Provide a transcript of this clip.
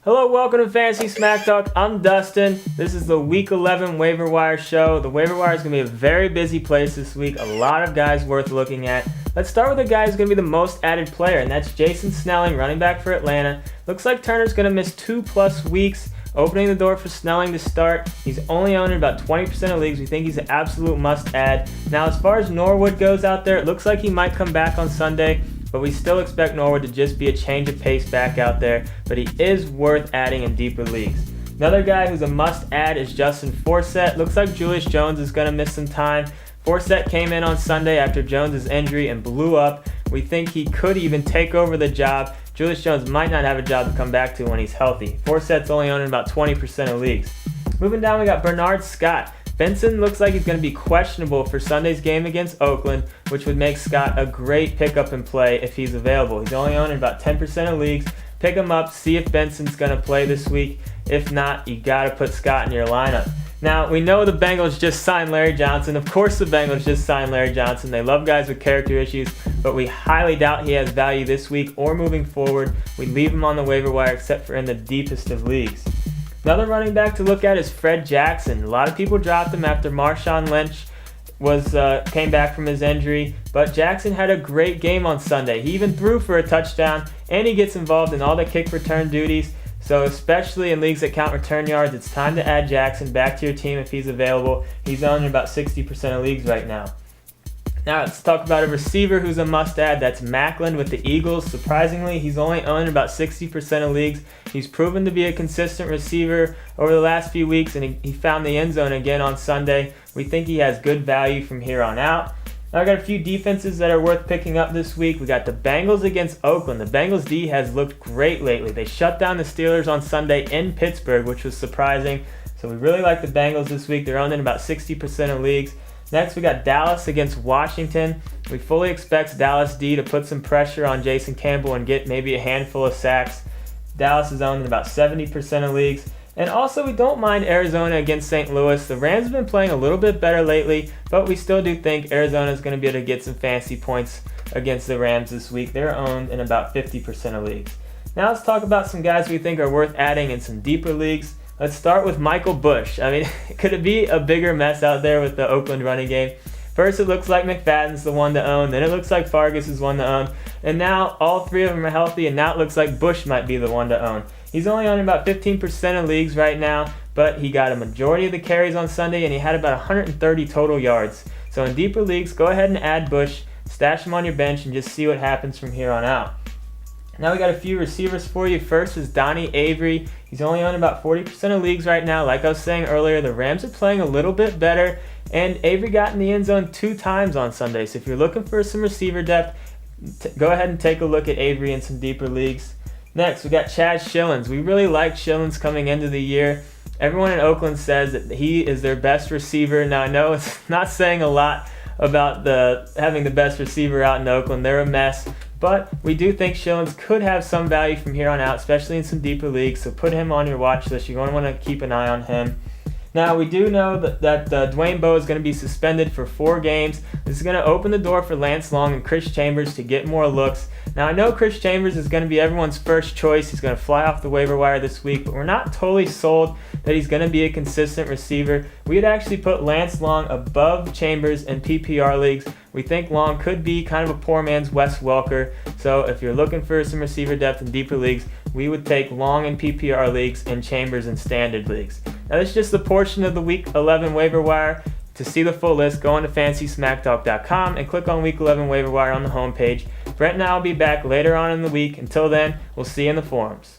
Hello, welcome to Fantasy Smack Talk. I'm Dustin. This is the Week 11 Waiver Wire show. The waiver wire is going to be a very busy place this week. A lot of guys worth looking at. Let's start with the guy who's going to be the most added player, and that's Jason Snelling, running back for Atlanta. Looks like Turner's going to miss 2+ weeks, opening the door for Snelling to start. He's only owned in about 20% of leagues. We think he's an absolute must-add. Now, as far as Norwood goes out there, it looks like he might come back on Sunday, but we still expect Norwood to just be a change of pace back out there, but he is worth adding in deeper leagues. Another guy who's a must-add is Justin Forsett. Looks like Julius Jones is going to miss some time. Forsett came in on Sunday after Jones' injury and blew up. We think he could even take over the job. Julius Jones might not have a job to come back to when he's healthy. Forsett's only owned in about 20% of leagues. Moving down, we got Bernard Scott. Benson looks like he's going to be questionable for Sunday's game against Oakland, which would make Scott a great pickup and play if he's available. He's only owned in about 10% of leagues. Pick him up, see if Benson's going to play this week. If not, you got to put Scott in your lineup. Now, we know the Bengals just signed Larry Johnson. Of course the Bengals just signed Larry Johnson. They love guys with character issues, but we highly doubt he has value this week or moving forward. We leave him on the waiver wire except for in the deepest of leagues. Another running back to look at is Fred Jackson. A lot of people dropped him after Marshawn Lynch came back from his injury, but Jackson had a great game on Sunday. He even threw for a touchdown, and he gets involved in all the kick return duties. So especially in leagues that count return yards, it's time to add Jackson back to your team if he's available. He's owned in about 60% of leagues right now. Now let's talk about a receiver who's a must-add. That's Macklin with the Eagles. Surprisingly, he's only owned in about 60% of leagues. He's proven to be a consistent receiver over the last few weeks, and he found the end zone again on Sunday. We think he has good value from here on out. Now I got a few defenses that are worth picking up this week. We got the Bengals against Oakland. The Bengals D has looked great lately. They shut down the Steelers on Sunday in Pittsburgh, which was surprising. So we really like the Bengals this week. They're owned in about 60% of leagues. Next, we got Dallas against Washington. We fully expect Dallas D to put some pressure on Jason Campbell and get maybe a handful of sacks. Dallas is owned in about 70% of leagues. And also, we don't mind Arizona against St. Louis. The Rams have been playing a little bit better lately, but we still do think Arizona is going to be able to get some fancy points against the Rams this week. They're owned in about 50% of leagues. Now let's talk about some guys we think are worth adding in some deeper leagues. Let's start with Michael Bush. I mean, could it be a bigger mess out there with the Oakland running game? First, it looks like McFadden's the one to own. Then it looks like Fargas is one to own. And now all three of them are healthy, and now it looks like Bush might be the one to own. He's only on about 15% of leagues right now, but he got a majority of the carries on Sunday, and he had about 130 total yards. So in deeper leagues, go ahead and add Bush, stash him on your bench, and just see what happens from here on out. Now we got a few receivers for you. First is Donnie Avery. He's only on about 40% of leagues right now. Like I was saying earlier, the Rams are playing a little bit better, and Avery got in the end zone 2 times on Sunday. So if you're looking for some receiver depth, go ahead and take a look at Avery in some deeper leagues. Next, we got Chad Shillings. We really like Shillings coming into the year. Everyone in Oakland says that he is their best receiver. Now, I know it's not saying a lot about having the best receiver out in Oakland. They're a mess. But we do think Shillings could have some value from here on out, especially in some deeper leagues. So put him on your watch list. You're going to want to keep an eye on him. Now, we do know that Dwayne Bowe is going to be suspended for 4 games. This is going to open the door for Lance Long and Chris Chambers to get more looks. Now, I know Chris Chambers is going to be everyone's first choice. He's going to fly off the waiver wire this week, but we're not totally sold that he's going to be a consistent receiver. We would actually put Lance Long above Chambers in PPR leagues. We think Long could be kind of a poor man's Wes Welker. So if you're looking for some receiver depth in deeper leagues, we would take Long in PPR leagues and Chambers in standard leagues. Now, this is just a portion of the Week 11 waiver wire. To see the full list, go on to FantasySmackTalk.com and click on Week 11 waiver wire on the homepage. Brent and I will be back later on in the week. Until then, we'll see you in the forums.